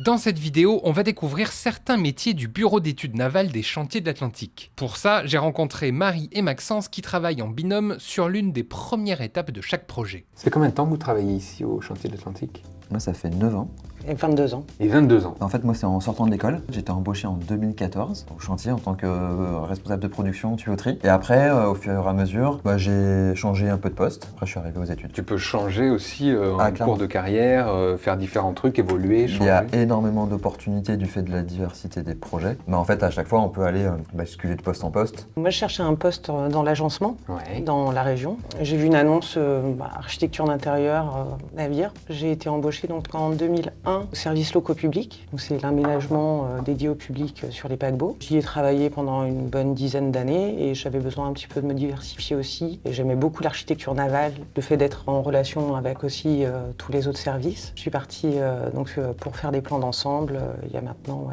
Dans cette vidéo, on va découvrir certains métiers du bureau d'études navales des chantiers de l'Atlantique. Pour ça, j'ai rencontré Marie et Maxence qui travaillent en binôme sur l'une des premières étapes de chaque projet. Ça fait combien de temps que vous travaillez ici au chantier de l'Atlantique? Moi, ça fait 9 ans. Et 22 ans. Et 22 ans. En fait, moi, c'est en sortant de l'école. J'ai été embauché en 2014 au chantier en tant que responsable de production tuyauterie. Et après, au fur et à mesure, j'ai changé un peu de poste. Après, je suis arrivé aux études. Tu peux changer aussi en clairement. cours de carrière, faire différents trucs, évoluer, changer. Il y a énormément d'opportunités du fait de la diversité des projets. Mais en fait, à chaque fois, on peut aller basculer de poste en poste. Moi, je cherchais un poste dans l'agencement, Ouais. dans la région. J'ai vu une annonce architecture d'intérieur, navire. J'ai été embauchée donc en 2001 au service locaux publics. C'est l'aménagement dédié au public sur les paquebots. J'y ai travaillé pendant une bonne dizaine d'années et j'avais besoin un petit peu de me diversifier aussi. Et j'aimais beaucoup l'architecture navale, le fait d'être en relation avec aussi tous les autres services. Je suis partie pour faire des plans d'ensemble il y a maintenant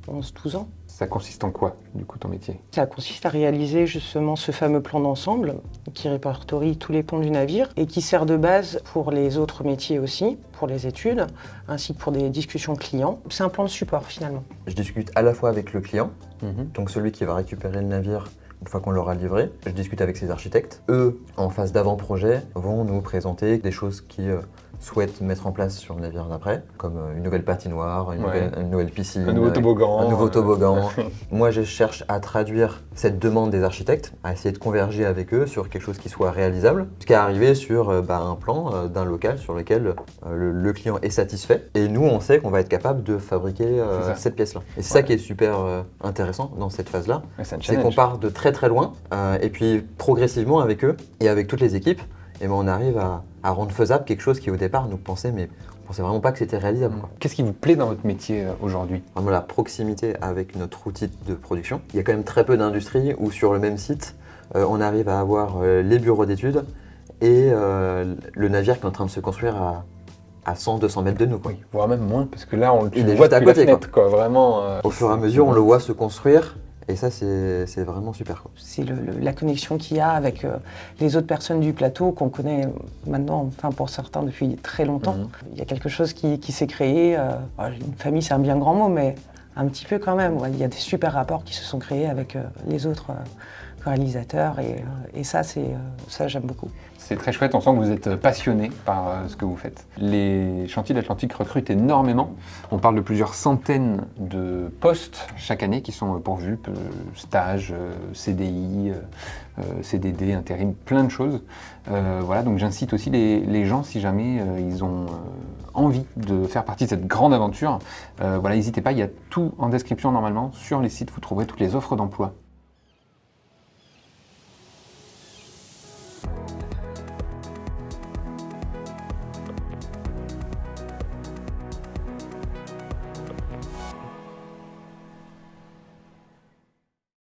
11-12 ans. Ça consiste en quoi, du coup, ton métier? Ça consiste à réaliser justement ce fameux plan d'ensemble qui répertorie tous les ponts du navire et qui sert de base pour les autres métiers aussi, pour les études, ainsi que pour des discussions clients. C'est un plan de support finalement. Je discute à la fois avec le client, donc celui qui va récupérer le navire une fois qu'on l'aura livré. Je discute avec ses architectes. Eux, en phase d'avant-projet, vont nous présenter des choses qui souhaitent mettre en place sur le navire d'après, comme une nouvelle patinoire, une nouvelle piscine, Un nouveau toboggan. un nouveau toboggan. Moi, je cherche à traduire cette demande des architectes, à essayer de converger avec eux sur quelque chose qui soit réalisable, jusqu'à arriver sur un plan d'un local sur lequel le client est satisfait. Et nous, on sait qu'on va être capable de fabriquer cette pièce-là. Et c'est ça qui est super intéressant dans cette phase-là, c'est qu'on part de très très loin, et puis progressivement avec eux et avec toutes les équipes, et on arrive à rendre faisable quelque chose qui au départ nous pensait, mais on pensait vraiment pas que c'était réalisable. Qu'est-ce qui vous plaît dans votre métier aujourd'hui? Vraiment la proximité avec notre outil de production. Il y a quand même très peu d'industries où sur le même site, on arrive à avoir les bureaux d'études et le navire qui est en train de se construire à 100-200 mètres de nous. Oui, voire même moins, parce que là, on Il est le voit juste à depuis la côté, fenêtre, quoi. Vraiment. Au fur et à mesure, on le voit se construire. Et ça, c'est vraiment super. C'est la connexion qu'il y a avec les autres personnes du plateau qu'on connaît maintenant, enfin pour certains depuis très longtemps. Il y a quelque chose qui s'est créé. Une famille, c'est un bien grand mot, mais un petit peu quand même. Ouais. Il y a des super rapports qui se sont créés avec les autres réalisateurs et ça, ça j'aime beaucoup. C'est très chouette, on sent que vous êtes passionné par ce que vous faites. Les chantiers de l'Atlantique recrutent énormément. On parle de plusieurs centaines de postes chaque année qui sont pourvus, stages, CDI, CDD, intérim, plein de choses. Voilà, donc j'incite aussi les gens, si jamais ils ont envie de faire partie de cette grande aventure, voilà, n'hésitez pas, il y a tout en description normalement. Sur les sites, vous trouverez toutes les offres d'emploi